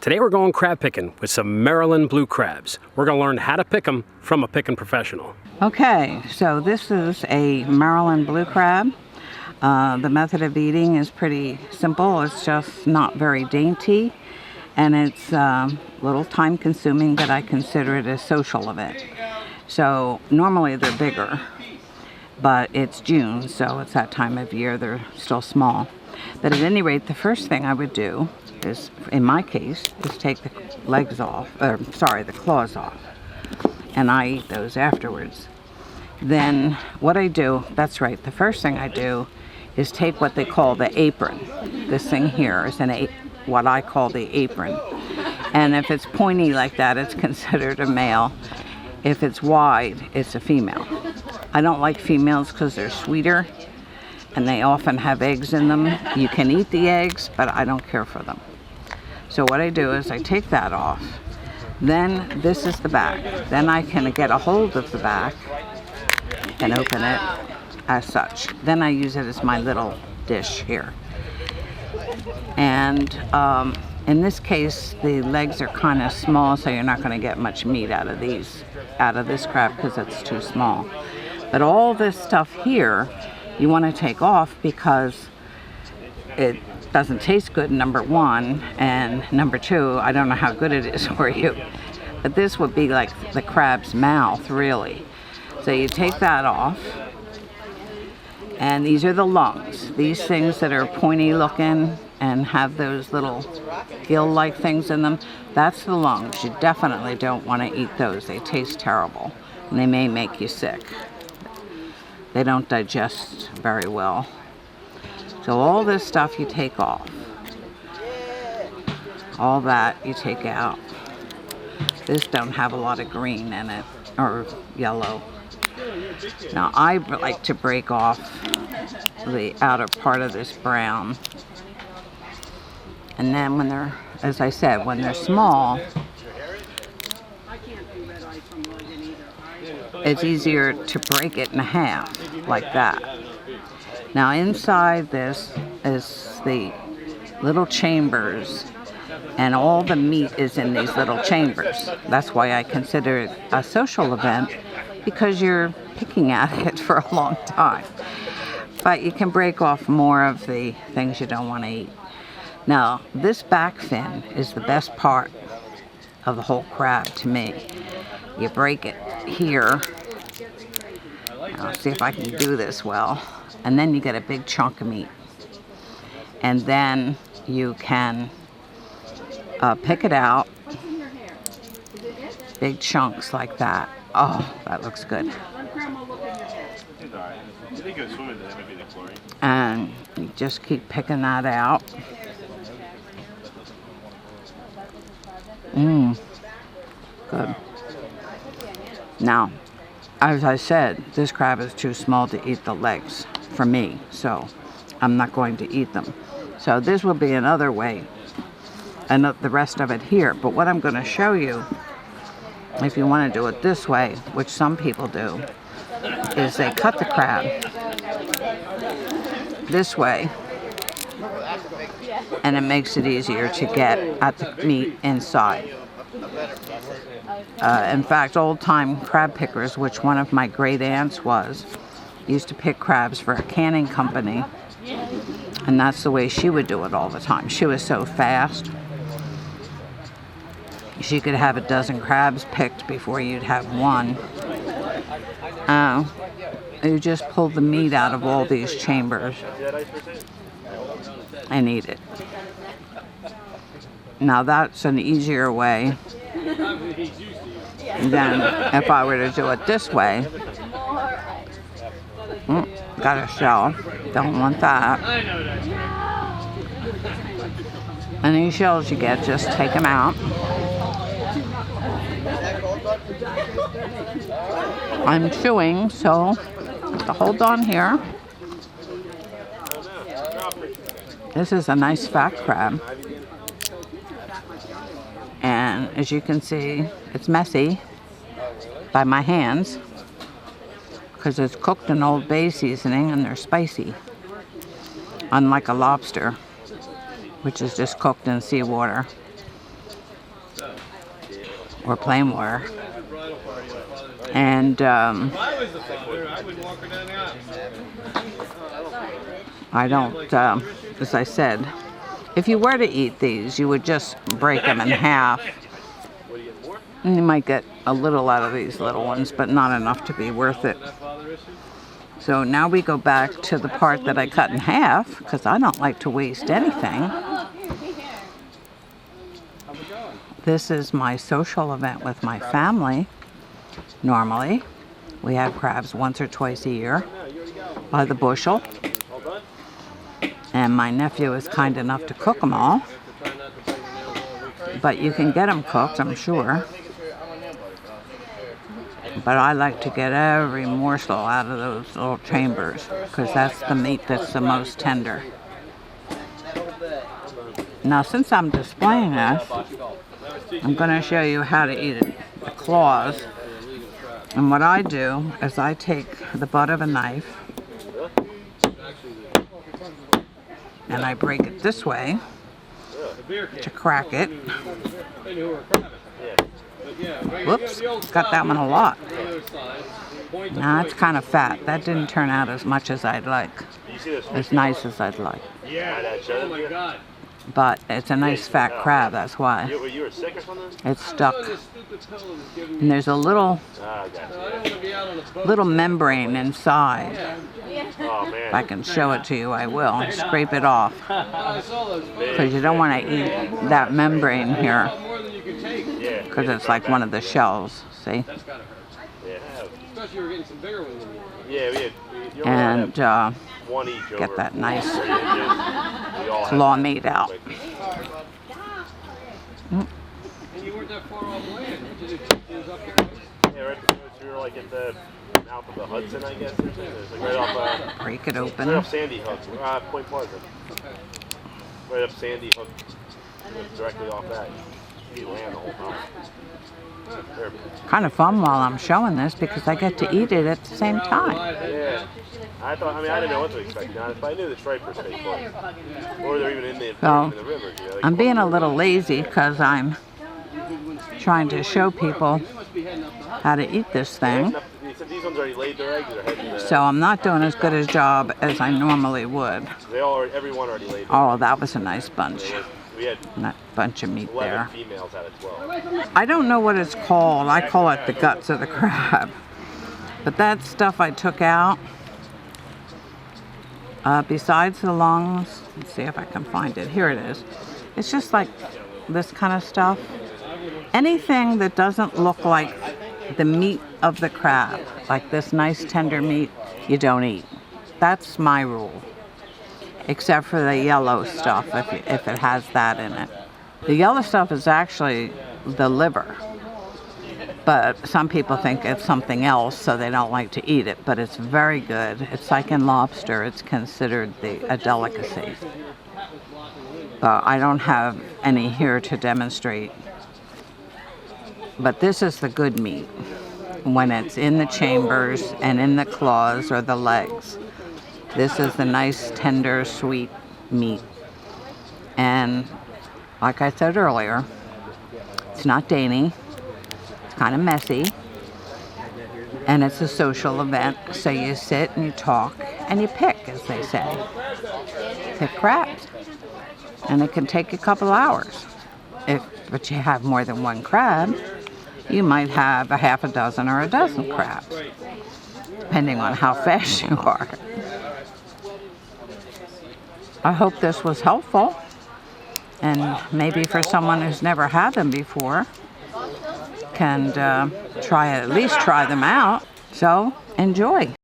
Today we're going crab picking with some Maryland blue crabs. We're going to learn how to pick them from a picking professional. Okay, so this is a Maryland blue crab. The method of eating is pretty simple. It's just not very dainty, and it's a little time consuming, but I consider it a social event. So normally they're bigger, but it's June, so it's that time of year. They're still small. But at any rate, the first thing I would do is, in my case, is take the legs off, the claws off, and I eat those afterwards. Then what I do, that's right, the first thing I do is take what they call the apron. This thing here is what I call the apron. And if it's pointy like that, it's considered a male. If it's wide, it's a female. I don't like females because they're sweeter and they often have eggs in them. You can eat the eggs, but I don't care for them. So what I do is I take that off. Then this is the back. Then I can get a hold of the back and open it as such. Then I use it as my little dish here. And in this case, the legs are kind of small, so you're not going to get much meat out of this crab because it's too small. But all this stuff here, you want to take off because it doesn't taste good, number one, and number two, I don't know how good it is for you. But this would be like the crab's mouth, really. So you take that off, and these are the lungs. These things that are pointy looking and have those little gill-like things in them, that's the lungs. You definitely don't want to eat those. They taste terrible, and they may make you sick. They don't digest very well. So all this stuff you take off. All that you take out. This don't have a lot of green in it, or yellow. Now I like to break off the outer part of this brown. And then when they're, as I said, when they're small, it's easier to break it in half, like that. Now inside this is the little chambers, and all the meat is in these little chambers. That's why I consider it a social event, because you're picking at it for a long time. But you can break off more of the things you don't want to eat. Now, this back fin is the best part of the whole crab to me. You break it here. I'll see if I can do this well. And then you get a big chunk of meat. And then you can pick it out. Big chunks like that. Oh, that looks good. And you just keep picking that out. Good. Now, as I said, this crab is too small to eat the legs for me, so I'm not going to eat them. So this will be another way, and the rest of it here. But what I'm going to show you, if you want to do it this way, which some people do, is they cut the crab this way, and it makes it easier to get at the meat inside. In fact, old-time crab pickers, which one of my great aunts was, used to pick crabs for a canning company, and that's the way she would do it all the time. She was so fast. She could have a dozen crabs picked before you'd have one. You just pull the meat out of all these chambers and eat it. Now that's an easier way than if I were to do it this way. Got a shell. Don't want that. Any shells you get, just take them out. I'm chewing, so have to hold on here. This is a nice fat crab. And as you can see, it's messy by my hands because it's cooked in Old Bay seasoning and they're spicy. Unlike a lobster, which is just cooked in seawater. or plain water. And I don't, as I said, if you were to eat these, you would just break them in half. And you might get a little out of these little ones, but not enough to be worth it. So now we go back to the part that I cut in half, because I don't like to waste anything. This is my social event with my family. Normally, we have crabs once or twice a year by the bushel. And my nephew is kind enough to cook them all. But you can get them cooked, I'm sure. But I like to get every morsel out of those little chambers, because that's the meat that's the most tender. Now, since I'm displaying this, I'm going to show you how to eat it, the claws. And what I do is I take the butt of a knife and I break it this way to crack it. Whoops, got that one a lot. Now it's kind of fat. That didn't turn out as much as I'd like, as nice as I'd like. But it's a nice fat crab, that's why. It's stuck. And there's a little membrane inside. If I can show it to you, I will. Scrape it off. Because you don't want to eat that membrane here. Because it's like one of the shells, see? And get that nice claw meat out. And you weren't that far off land. It was up the coast. Yeah, right because we were like at the mouth of the Hudson, I guess. It's like right off. Break it open. Right off Sandy Hook. Point Pleasant. Right up Sandy Hook. Directly off that. You land the whole time. Kind of fun while I'm showing this because I get to eat it at the same time. Yeah. I didn't know what to expect, but I knew the stripers stayed close. Or they're even in the river. You know, I'm being a little lazy because I'm trying to show people how to eat this thing. These ones already laid their eggs. So I'm not doing as good a job as I normally would. Everyone already laid. Oh, that was a nice bunch. We had That bunch of meat there. females out of 12. I don't know what it's called. I call it the guts of the crab. But that stuff I took out. Besides the lungs, let's see if I can find it. Here it is. It's just like this kind of stuff. Anything that doesn't look like the meat of the crab, like this nice tender meat, you don't eat. That's my rule. Except for the yellow stuff, if it has that in it. The yellow stuff is actually the liver. But some people think it's something else, so they don't like to eat it. But it's very good. It's like in lobster. It's considered a delicacy. But I don't have any here to demonstrate. But this is the good meat, when it's in the chambers and in the claws or the legs. This is the nice, tender, sweet meat. And like I said earlier, it's not dainty. Kind of messy, and it's a social event, so you sit and you talk and you pick, as they say. Pick crabs, and it can take a couple hours. But you have more than one crab, you might have a half a dozen or a dozen crabs, depending on how fast you are. I hope this was helpful, and maybe for someone who's never had them before, can at least try them out. So enjoy.